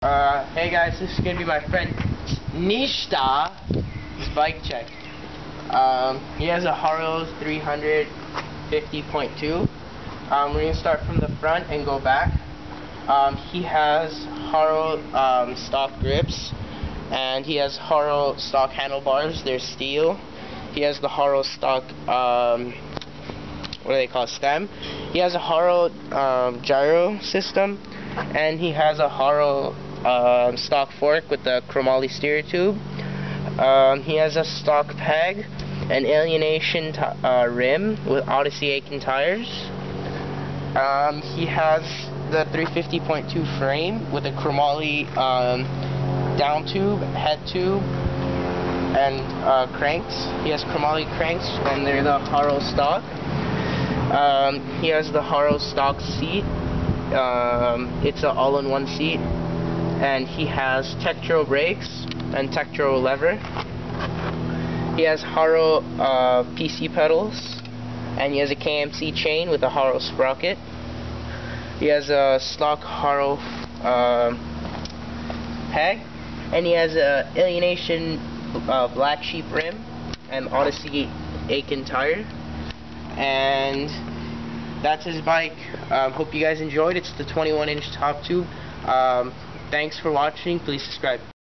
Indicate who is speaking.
Speaker 1: Hey guys, this is gonna be my friend Nishta. His bike check. He has a Haro 350.2. We're gonna start from the front and go back. He has Haro stock grips, and he has Haro stock handlebars. They're steel. He has the Haro stock what do they call stem. He has a Haro gyro system, and he has a Haro stock fork with the chromoly steer tube. He has a stock peg, an alienation rim with Odyssey Aiken tires. He has the 350.2 frame with a chromoly down tube, head tube, and cranks. He has chromoly cranks, and they're the Haro stock. He has the Haro stock seat. It's an all-in-one seat, and he has Tektro brakes and Tektro lever. He has Haro PC pedals, and he has a KMC chain with a Haro sprocket. He has a stock Haro peg, and he has a alienation black sheep rim and Odyssey Aiken tire. And that's his bike. Hope you guys enjoyed. It's the 21-inch top tube. Thanks for watching. Please subscribe.